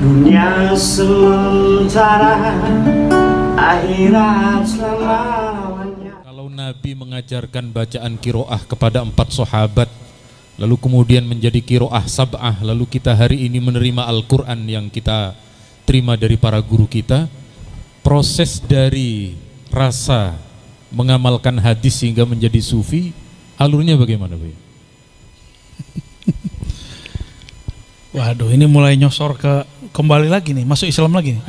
Dunia sementara, akhirat selamanya. Kalau Nabi mengajarkan bacaan kiroah kepada 4 sahabat, lalu kemudian menjadi kiroah sab'ah, lalu kita hari ini menerima Al-Quran yang kita terima dari para guru kita, proses dari rasa mengamalkan hadis sehingga menjadi sufi, alurnya bagaimana, Pak? Waduh, ini mulai nyosor kembali lagi nih, masuk Islam lagi nih.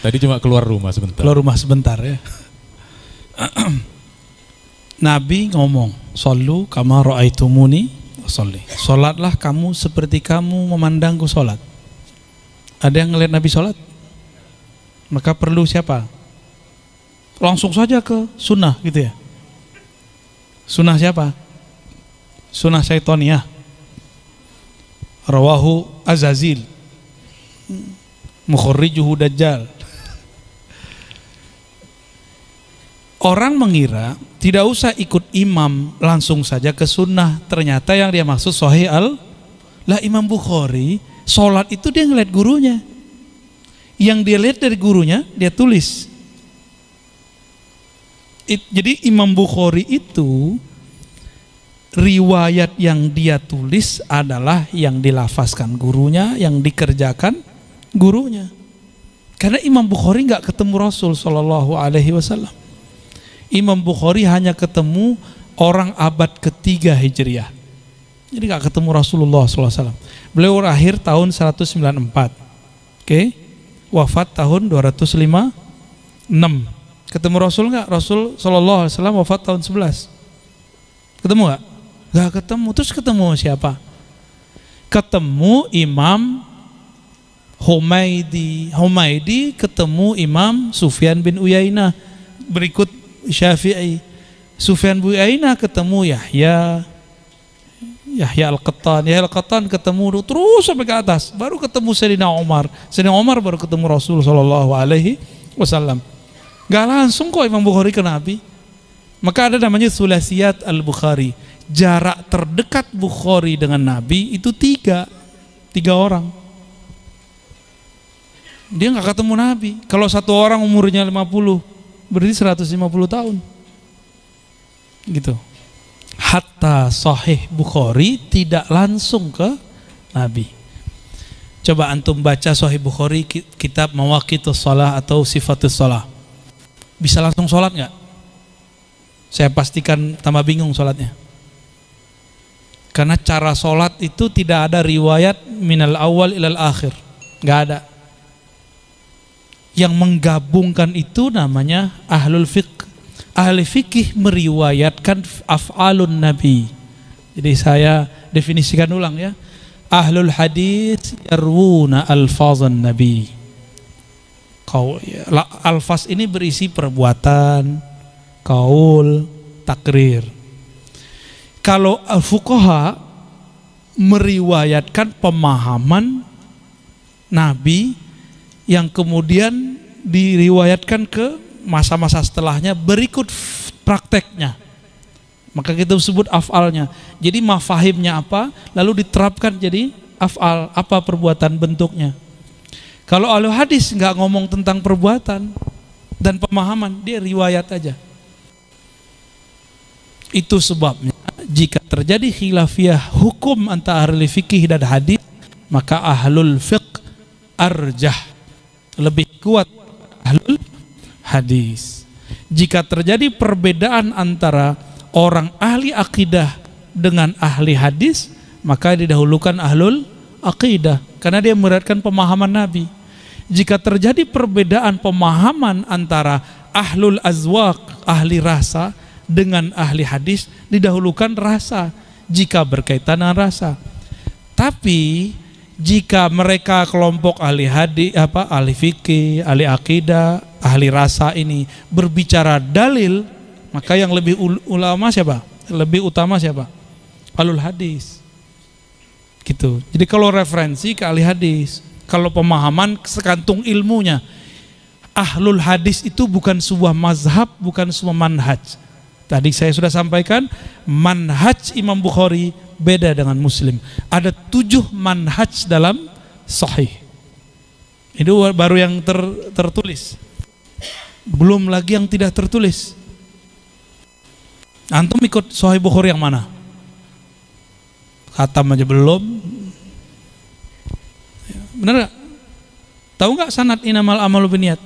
Tadi cuma keluar rumah sebentar. Keluar rumah sebentar ya. Nabi ngomong, "Shallu kama ra'aitumuni sholli." Salatlah kamu seperti kamu memandangku salat. Ada yang ngelihat Nabi salat? Maka perlu siapa? Langsung saja ke sunnah gitu ya. Sunnah siapa? Sunnah syaitaniyah. Rawahu Azazil, mukharrijuhu Dajjal. Orang mengira tidak usah ikut imam, langsung saja ke sunnah. Ternyata yang dia maksud Sahih lah Imam Bukhari, sholat itu dia ngeliat gurunya. Yang dia lihat dari gurunya, dia tulis. Jadi Imam Bukhari itu riwayat yang dia tulis adalah yang dilafazkan gurunya, yang dikerjakan gurunya. Karena Imam Bukhari nggak ketemu Rasul Shallallahu Alaihi Wasallam. Imam Bukhari hanya ketemu orang abad ketiga Hijriah. Jadi nggak ketemu Rasulullah SAW. Beliau lahir tahun 194, wafat tahun 256. Ketemu Rasul nggak? Rasul Shallallahu Alaihi Wasallam wafat tahun 11. Ketemu nggak? Nggak ketemu. Terus ketemu siapa? Ketemu Imam Humaidi ketemu Imam Sufyan bin Uyainah. Berikut Syafi'i. Sufyan bin Uyainah ketemu Yahya Al-Qattan. Yahya Al-Qattan ketemu terus sampai ke atas. Baru ketemu Sayyidina Umar. Sayyidina Umar baru ketemu Rasul Sallallahu Alaihi Wasallam. Gak langsung kok Imam Bukhari ke Nabi. Maka ada namanya Sulasiyat Al-Bukhari. Jarak terdekat Bukhari dengan Nabi itu tiga orang. Dia gak ketemu Nabi. Kalau satu orang umurnya 50, berarti 150 tahun gitu. Hatta Sahih Bukhari tidak langsung ke Nabi. Coba antum baca Sahih Bukhari, kitab Mawaqitus Shalah atau Sifatus Shalah. Bisa langsung sholat gak? Saya pastikan tambah bingung sholatnya. Karena cara sholat itu tidak ada riwayat minal awal ilal akhir, gak ada. Yang menggabungkan itu namanya ahlul fiqh. Ahli fikih meriwayatkan af'alun Nabi. Jadi saya definisikan ulang ya. Ahlul hadis yarwuna alfazan Nabi. Alfaz ini berisi perbuatan, kaul, takrir. Kalau al-fuqaha meriwayatkan pemahaman Nabi yang kemudian diriwayatkan ke masa-masa setelahnya berikut prakteknya, maka kita sebut af'alnya. Jadi mafahimnya apa, lalu diterapkan jadi af'al, apa perbuatan bentuknya. Kalau ahli hadis nggak ngomong tentang perbuatan dan pemahaman, dia riwayat aja. Itu sebabnya jika terjadi khilafiyah hukum antara ahli fikih dan hadis, maka ahlul fiqh arjah, lebih kuat ahlul hadis. Jika terjadi perbedaan antara orang ahli akidah dengan ahli hadis, maka didahulukan ahlul akidah karena dia meriwayatkan pemahaman Nabi. Jika terjadi perbedaan pemahaman antara ahlul azwaq, ahli rasa, dengan ahli hadis, didahulukan rasa jika berkaitan dengan rasa. Tapi jika mereka kelompok ahli hadis, ahli fikih, ahli akidah, ahli rasa ini berbicara dalil, maka yang lebih ulama siapa? Lebih utama siapa? Ahlul hadis. Gitu. Jadi kalau referensi ke ahli hadis, kalau pemahaman sekantung ilmunya. Ahlul hadis itu bukan sebuah mazhab, bukan sebuah manhaj. Tadi saya sudah sampaikan, manhaj Imam Bukhari beda dengan Muslim. Ada 7 manhaj dalam Sahih. Itu baru yang tertulis. Belum lagi yang tidak tertulis. Antum ikut Sahih Bukhari yang mana? Khatam aja belum. Benar gak? Tahu gak sanad inamal amalu binniyat?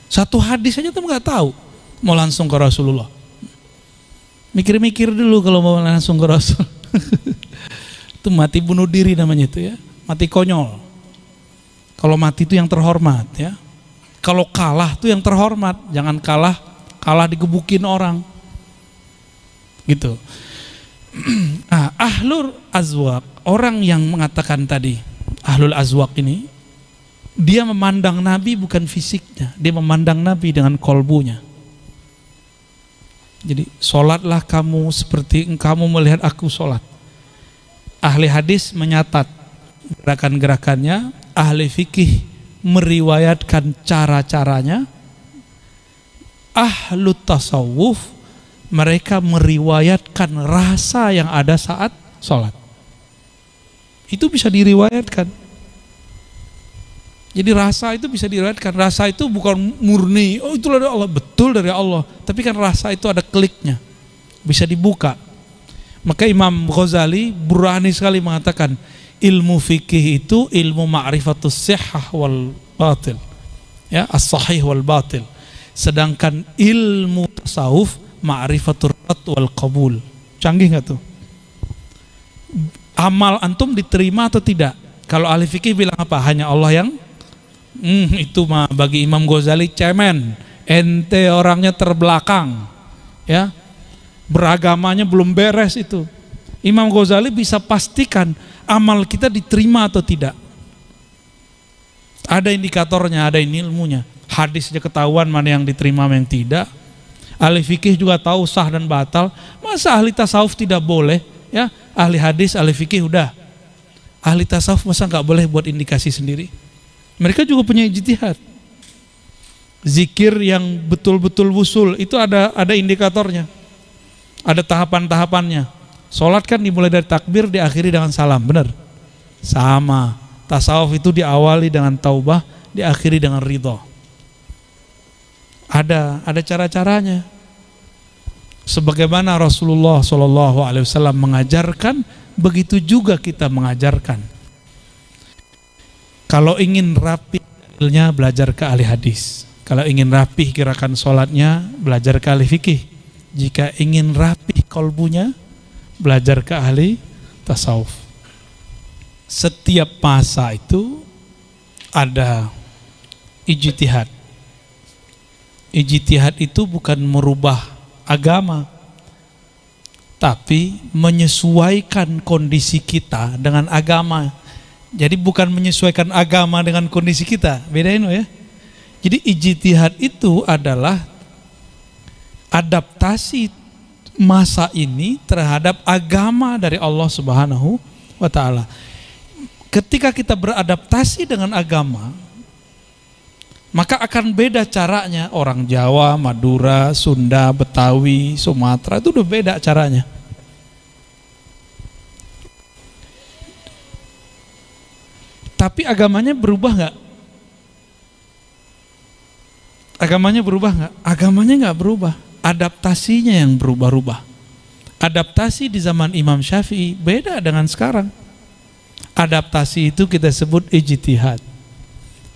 Satu hadis aja tuh gak tahu. Mau langsung ke Rasulullah. Mikir-mikir dulu kalau mau langsung ke Rasul. Itu mati bunuh diri namanya itu ya. Mati konyol. Kalau mati itu yang terhormat ya. Kalau kalah itu yang terhormat. Jangan kalah digebukin orang. Gitu. Ahlul azwaq, orang yang mengatakan tadi ahlul azwaq ini, dia memandang Nabi bukan fisiknya, dia memandang Nabi dengan kolbunya. Jadi sholatlah kamu seperti kamu melihat aku sholat. Ahli hadis menyatat gerakan-gerakannya, ahli fikih meriwayatkan cara-caranya, ahlu tasawuf mereka meriwayatkan rasa yang ada saat sholat. Itu bisa diriwayatkan. Jadi rasa itu bisa diriwayatkan. Rasa itu bukan murni, oh itulah dari Allah, betul dari Allah. Tapi kan rasa itu ada kliknya, bisa dibuka. Maka Imam Ghazali berani sekali mengatakan, ilmu fikih itu ilmu ma'rifatus sihhah wal batil, ya, as-sahih wal batil. Sedangkan ilmu tasawuf ma'rifatur rad wal qabul. Canggih nggak tuh? Amal antum diterima atau tidak? Kalau ahli fikih bilang apa? Hanya Allah yang itu mah bagi Imam Ghazali cemen. Ente orangnya terbelakang, ya. Beragamanya belum beres itu. Imam Ghazali bisa pastikan amal kita diterima atau tidak. Ada indikatornya, ada ilmunya. Hadis aja ketahuan mana yang diterima, mana yang tidak. Ahli fikih juga tahu sah dan batal. Masa ahli tasawuf tidak boleh? Ya, ahli hadis, ahli fikih udah. Ahli tasawuf masa nggak boleh buat indikasi sendiri? Mereka juga punya ijtihad. Zikir yang betul-betul wusul itu ada indikatornya. Ada tahapan-tahapannya. Sholat kan dimulai dari takbir, diakhiri dengan salam, benar? Sama. Tasawuf itu diawali dengan taubah, diakhiri dengan ridha. Ada cara-caranya. Sebagaimana Rasulullah SAW mengajarkan, begitu juga kita mengajarkan. Kalau ingin rapi dalilnya, belajar ke ahli hadis. Kalau ingin rapih gerakan sholatnya, belajar ke ahli fikih. Jika ingin rapih kolbunya, belajar ke ahli tasawuf. Setiap masa itu ada ijtihad. Ijtihad itu bukan merubah agama, tapi menyesuaikan kondisi kita dengan agama. Jadi bukan menyesuaikan agama dengan kondisi kita, bedain ya. Jadi ijtihad itu adalah adaptasi masa ini terhadap agama dari Allah Subhanahu wa ta'ala. Ketika kita beradaptasi dengan agama, maka akan beda caranya. Orang Jawa, Madura, Sunda, Betawi, Sumatera itu udah beda caranya. Tapi agamanya berubah nggak? Agamanya berubah nggak? Agamanya nggak berubah. Adaptasinya yang berubah-ubah. Adaptasi di zaman Imam Syafi'i beda dengan sekarang. Adaptasi itu kita sebut ijtihad.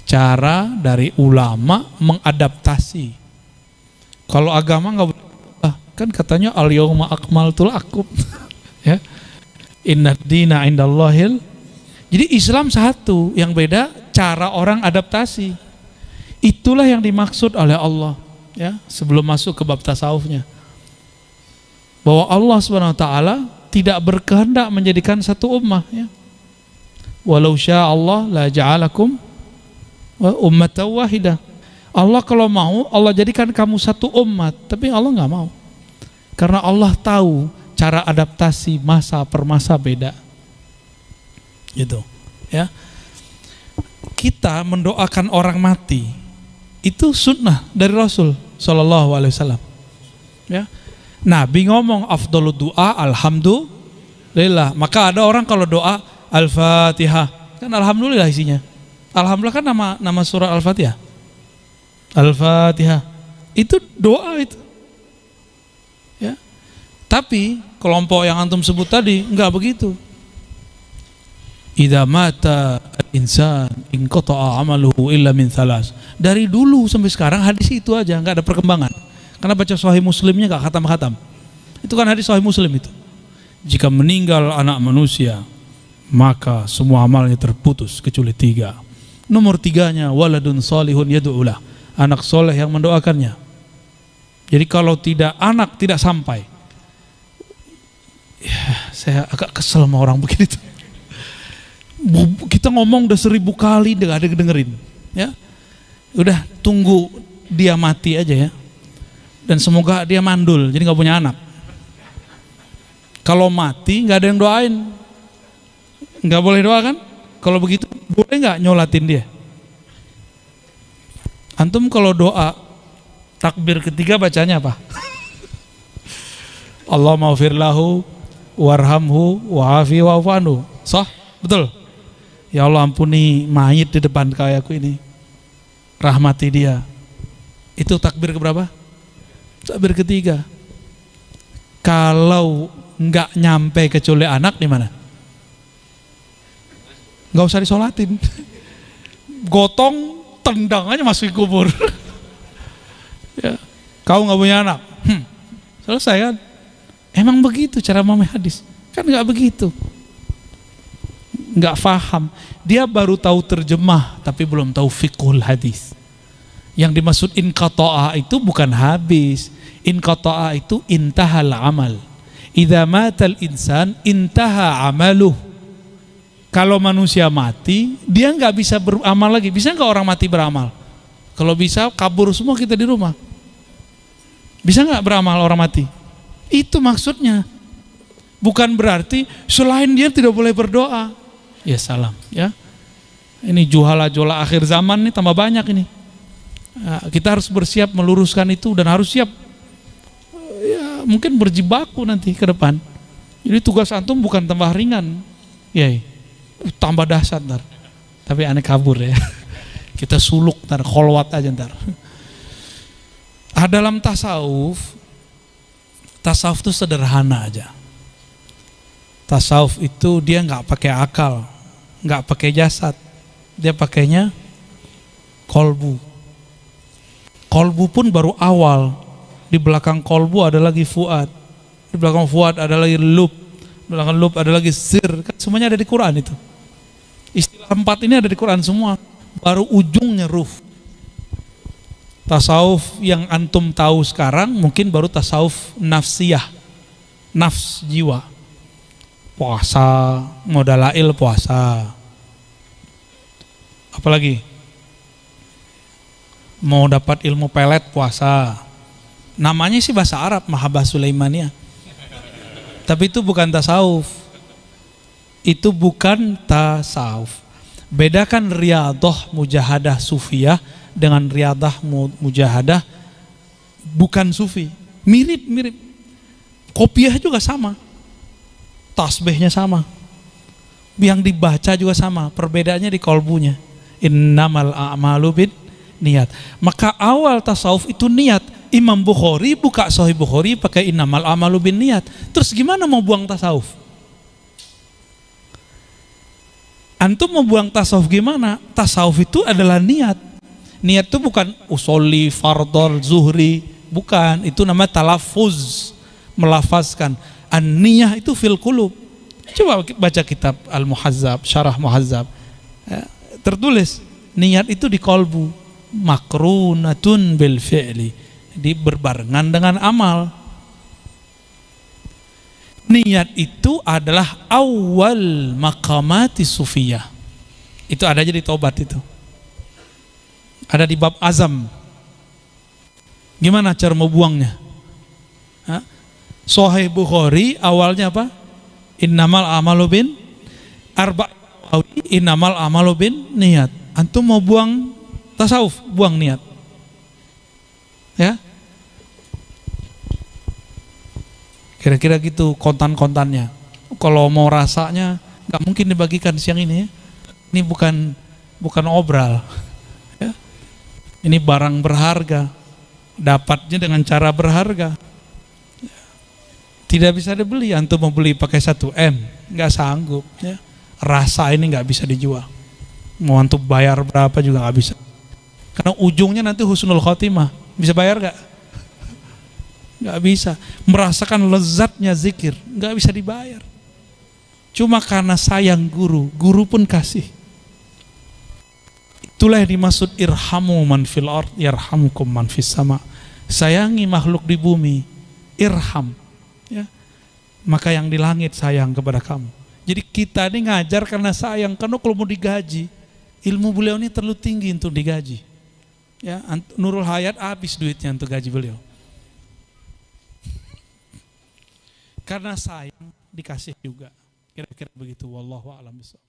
Cara dari ulama mengadaptasi. Kalau agama nggak berubah, kan katanya al-yauma akmaltu lakum. Ya. Inna dina indallahil. Jadi Islam satu, yang beda cara orang adaptasi. Itulah yang dimaksud oleh Allah, ya, sebelum masuk ke bab tasawufnya. Bahwa Allah SWT tidak berkehendak menjadikan satu ummah, ya. Walau syaa Allah la ja'alakum ummatan wahidah. Allah kalau mau, Allah jadikan kamu satu umat, tapi Allah nggak mau. Karena Allah tahu cara adaptasi masa per masa beda. Gitu, ya. Kita mendoakan orang mati itu sunnah dari Rasul Shallallahu Alaihi Wasallam. Ya, Nabi ngomong afdhalud doa alhamdulillah. Maka ada orang kalau doa Al-Fatihah kan alhamdulillah isinya. Alhamdulillah kan nama surah Al-Fatihah. Al-Fatihah itu doa itu. Ya. Tapi kelompok yang antum sebut tadi enggak begitu. Idza mata al-insan inqata'a 'amaluhu illa min thalas. Dari dulu sampai sekarang hadis itu aja, enggak ada perkembangan. Karena baca Sahih Muslimnya enggak khatam-khatam. Itu kan hadis Sahih Muslim itu. Jika meninggal anak manusia, maka semua amalnya terputus kecuali 3. Nomor 3-nya waladun salihun yad'ulah, anak soleh yang mendoakannya. Jadi kalau tidak anak tidak sampai. Ya, saya agak kesel sama orang begitu. Kita ngomong udah 1000 kali nggak ada dengerin, ya. Udah tunggu dia mati aja ya. Dan semoga dia mandul, jadi nggak punya anak. Kalau mati nggak ada yang doain, nggak boleh doakan. Kalau begitu boleh nggak nyolatin dia? Antum kalau doa takbir ketiga bacanya apa? Allahumma ghfir lahu warhamhu wa'afi wa'fu anhu. Sah? Betul? Ya Allah ampuni mayit di depan kayaku ini. Rahmati dia. Itu takbir keberapa? Takbir ketiga. Kalau nggak nyampe kecuali anak di mana? Nggak usah disolatin, gotong tendang aja masuk kubur. Ya. Kau nggak punya anak, selesai kan? Emang begitu cara memahami hadis? Kan nggak begitu, nggak faham. Dia baru tahu terjemah tapi belum tahu fiqhul hadis. Yang dimaksud inqata'a itu bukan habis, inqata'a itu intahal amal. Idza matal insan intaha amaluh. Kalau manusia mati, dia nggak bisa beramal lagi. Bisa nggak orang mati beramal? Kalau bisa, kabur semua kita di rumah. Bisa nggak beramal orang mati? Itu maksudnya. Bukan berarti selain dia tidak boleh berdoa. Ya salam, ya. Ini juhala-juhala akhir zaman nih tambah banyak ini. Nah, kita harus bersiap meluruskan itu dan harus siap. Ya, mungkin berjibaku nanti ke depan. Jadi tugas antum bukan tambah ringan, ya. Tambah dahsyat ntar. Tapi aneh kabur ya. Kita suluk ntar, kholwat aja ntar. Dalam tasawuf itu sederhana aja. Tasawuf itu dia nggak pakai akal, nggak pakai jasad, dia pakainya kolbu. Kolbu pun baru awal. Di belakang kolbu ada lagi fuad, di belakang fuad ada lagi lub, di belakang lub ada lagi sir. Kan semuanya ada di Quran itu. Istilah 4 ini ada di Quran semua. Baru ujungnya ruh. Tasawuf yang antum tahu sekarang mungkin baru tasawuf nafsiyah, nafs jiwa. Puasa, modalail puasa. Apalagi? Mau dapat ilmu pelet puasa. Namanya sih bahasa Arab, Mahabbah Sulaimaniyah. Tapi itu bukan tasawuf. Itu bukan tasawuf. Bedakan riyadah mujahadah sufiyah dengan riyadah mujahadah bukan sufi. Mirip-mirip. Kopiah juga sama. Tasbihnya sama. Yang dibaca juga sama. Perbedaannya di kolbunya. Innamal a'malu bin niat. Maka awal tasawuf itu niat. Imam Bukhari buka Sahih Bukhari pakai innamal a'malu bin niat. Terus gimana mau buang tasawuf? Antum mau buang tasawuf gimana? Tasawuf itu adalah niat. Niat itu bukan usoli, fardol, zuhri, bukan. Itu namanya talaffuz, melafazkan. An-niyah itu fil qulub. Coba baca kitab Al-Muhazzab, Syarah Muhazzab. Ya, tertulis niat itu di kolbu, makrunatun bil fi'li, berbarengan dengan amal. Niat itu adalah awal maqamati sufiyah. Itu ada aja di Taubat itu. Ada di bab azam. Gimana cara mau buangnya? Sahih Bukhari awalnya apa? Innamal amalu bin innamal amalu bin niat. Antum mau buang tasawuf, buang niat. Ya. Kira-kira gitu kontan-kontannya. Kalau mau rasanya nggak mungkin dibagikan siang ini ya. Ini bukan obral. Ya. Ini barang berharga, dapatnya dengan cara berharga. Tidak bisa dibeli. Antum mau beli pakai 1M, nggak sanggup. Ya. Rasa ini nggak bisa dijual. Mau antum bayar berapa juga nggak bisa. Karena ujungnya nanti husnul khotimah. Bisa bayar nggak? Nggak bisa. Merasakan lezatnya zikir, nggak bisa dibayar. Cuma karena sayang guru, guru pun kasih. Itulah yang dimaksud irhamu man fil ard yarhamkum man fis sama. Sayangi makhluk di bumi, irham. Ya. Maka yang di langit sayang kepada kamu. Jadi kita ini ngajar karena sayang, karena kalau mau digaji, ilmu beliau ini terlalu tinggi untuk digaji. Ya, Nurul Hayat habis duitnya untuk gaji beliau. Karena sayang dikasih juga. Kira-kira begitu. Wallahu a'lam bishawab.